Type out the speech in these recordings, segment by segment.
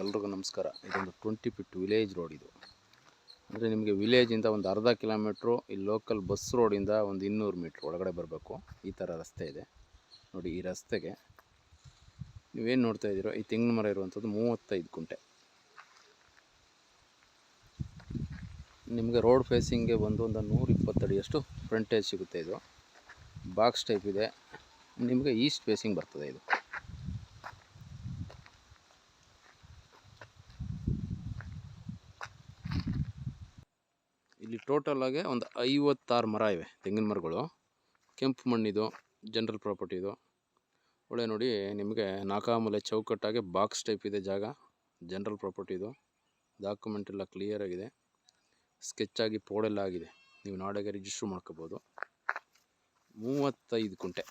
ಎಲ್ರಿಗೂ ನಮಸ್ಕಾರ. ಇದೊಂದು 20 ಫೀಟ್ ವಿಲೇಜ್ ರೋಡ್. ಇದು ಅಂದರೆ ನಿಮಗೆ ವಿಲೇಜಿಂದ ಒಂದು ಅರ್ಧ ಕಿಲೋಮೀಟ್ರು, ಈ ಲೋಕಲ್ ಬಸ್ ರೋಡಿಂದ ಒಂದು 200 ಮೀಟ್ರ್ ಒಳಗಡೆ ಬರಬೇಕು. ಈ ಥರ ರಸ್ತೆ ಇದೆ ನೋಡಿ. ಈ ರಸ್ತೆಗೆ ನೀವೇನು ನೋಡ್ತಾ ಇದ್ದೀರೋ, ಈ ತೆಂಗಿನ ಮರ ಇರುವಂಥದ್ದು 35 ಗುಂಟೆ. ನಿಮಗೆ ರೋಡ್ ಫೇಸಿಂಗ್ಗೆ ಬಂದು ಒಂದು 120 ಅಡಿಯಷ್ಟು ಫ್ರಂಟೇಜ್ ಸಿಗುತ್ತೆ. ಇದು ಬಾಕ್ಸ್ ಟೈಪ್ ಇದೆ. ನಿಮಗೆ ಈಸ್ಟ್ ಫೇಸಿಂಗ್ ಬರ್ತದೆ. ಇದು ಇಲ್ಲಿ ಟೋಟಲ್ ಆಗಿ ಒಂದು 56 ಮರ ಇವೆ, ತೆಂಗಿನ ಮರಗಳು. ಕೆಂಪು ಮಣ್ಣಿದು, ಜನರಲ್ ಪ್ರಾಪರ್ಟಿ ಇದು. ಒಳ್ಳೆ ನೋಡಿ, ನಿಮಗೆ ನಾಲ್ಕಾಮೂಲೆ ಚೌಕಟ್ಟಾಗಿ ಬಾಕ್ಸ್ ಟೈಪ್ ಇದೆ ಜಾಗ. ಜನರಲ್ ಪ್ರಾಪರ್ಟಿ ಇದು. ಡಾಕ್ಯುಮೆಂಟ್ ಎಲ್ಲ ಕ್ಲಿಯರ್ ಆಗಿದೆ, ಸ್ಕೆಚ್ಚಾಗಿ ಪೋಡೆಲ್ಲ ಆಗಿದೆ. ನೀವು ನಾಳೆಗೆ ರಿಜಿಸ್ಟ್ರ್ ಮಾಡ್ಕೋಬೋದು. 35 ಗುಂಟೆ.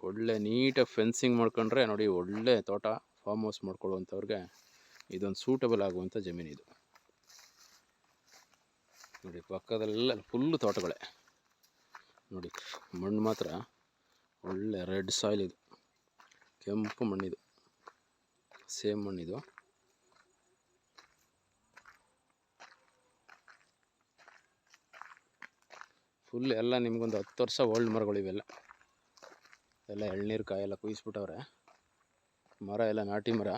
ಒಳ್ಳೆ ನೀಟಾಗಿ ಫೆನ್ಸಿಂಗ್ ಮಾಡ್ಕೊಂಡ್ರೆ ನೋಡಿ, ಒಳ್ಳೆ ತೋಟ, ಫಾರ್ಮ್ ಹೌಸ್ ಮಾಡ್ಕೊಳ್ಳುವಂಥವ್ರಿಗೆ ಇದೊಂದು ಸೂಟಬಲ್ ಆಗುವಂಥ ಜಮೀನು ಇದು ನೋಡಿ. ಪಕ್ಕದಲ್ಲೆಲ್ಲ ಫುಲ್ಲು ತೋಟಗಳೇ ನೋಡಿ. ಮಣ್ಣು ಮಾತ್ರ ಒಳ್ಳೆ ರೆಡ್ ಸಾಯಿಲ್ ಇದು, ಕೆಂಪು ಮಣ್ಣಿದು, ಸೇಮ್ ಮಣ್ಣಿದು. ಫುಲ್ ಎಲ್ಲ ನಿಮಗೊಂದು 10 ವರ್ಷ ಓಲ್ಡ್ ಮರಗಳು ಇವೆಲ್ಲ. ಎಲ್ಲ ಎಳ್ನೀರು ಕಾಯೆಲ್ಲ ಕುಯ್ಸ್ಬಿಟ್ಟವ್ರೆ. ಮರ ಎಲ್ಲ ನಾಟಿ ಮರ.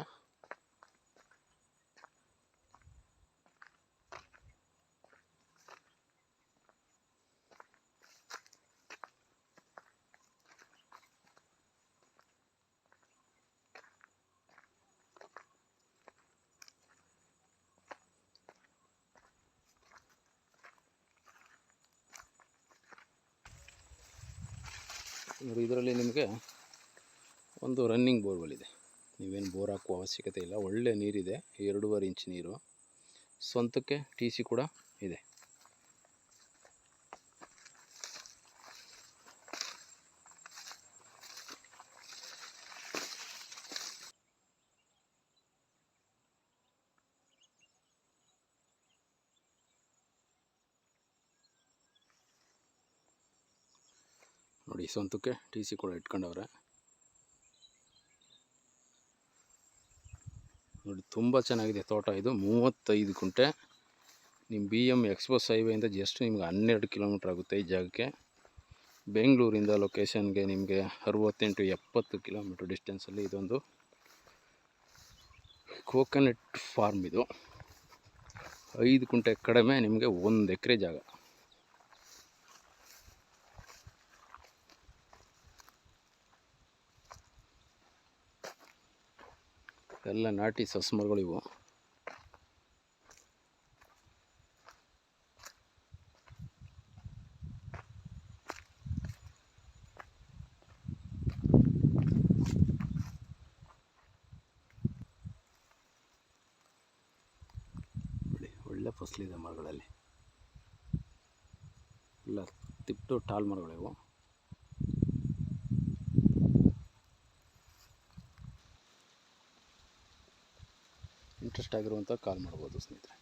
ನೋಡಿ, ಇದರಲ್ಲಿ ನಿಮಗೆ ಒಂದು ರನ್ನಿಂಗ್ ಬೋರ್ವೆಲ್ ಇದೆ. ನೀವೇನು ಬೋರ್ ಹಾಕುವ ಅವಶ್ಯಕತೆ ಇಲ್ಲ. ಒಳ್ಳೆ ನೀರಿದೆ, 2.5 ಇಂಚ್ ನೀರು. ಸ್ವಂತಕ್ಕೆ TC ಕೂಡ ಇದೆ. ನೋಡಿ, ಸ್ವಂತಕ್ಕೆ TC ಕೂಡ ಇಟ್ಕೊಂಡವ್ರೆ ನೋಡಿ. ತುಂಬ ಚೆನ್ನಾಗಿದೆ ತೋಟ ಇದು. 35 ಗುಂಟೆ. ನಿಮ್ಮ BM ಎಕ್ಸ್ಪ್ರೆಸ್ ಹೈವೇಯಿಂದ ಜಸ್ಟ್ ನಿಮ್ಗೆ 12 ಕಿಲೋಮೀಟ್ರ್ ಆಗುತ್ತೆ ಈ ಜಾಗಕ್ಕೆ. ಬೆಂಗಳೂರಿಂದ ಲೊಕೇಶನ್ಗೆ ನಿಮಗೆ 68-70 ಕಿಲೋಮೀಟ್ರ್ ಡಿಸ್ಟೆನ್ಸಲ್ಲಿ ಇದೊಂದು ಕೋಕೋನಟ್ ಫಾರ್ಮ್. ಇದು 5 ಗುಂಟೆ ಕಡಿಮೆ, ನಿಮಗೆ 1 ಎಕರೆ ಜಾಗ. ಎಲ್ಲ ನಾಟಿ ಸಸ್ಮರಗಳಿವು. ಒಳ್ಳೆ ಫಸಲಿದೆ ಮರಗಳಲ್ಲಿ. ಎಲ್ಲ ತಿಪ್ಟು ಟಾಲ್ ಮರಗಳಿವು. ಇಂಟ್ರೆಸ್ಟ್ ಆಗಿರುವಂಥ ಕಾಲ್ ಮಾಡ್ಬೋದು ಸ್ನೇಹಿತರೆ.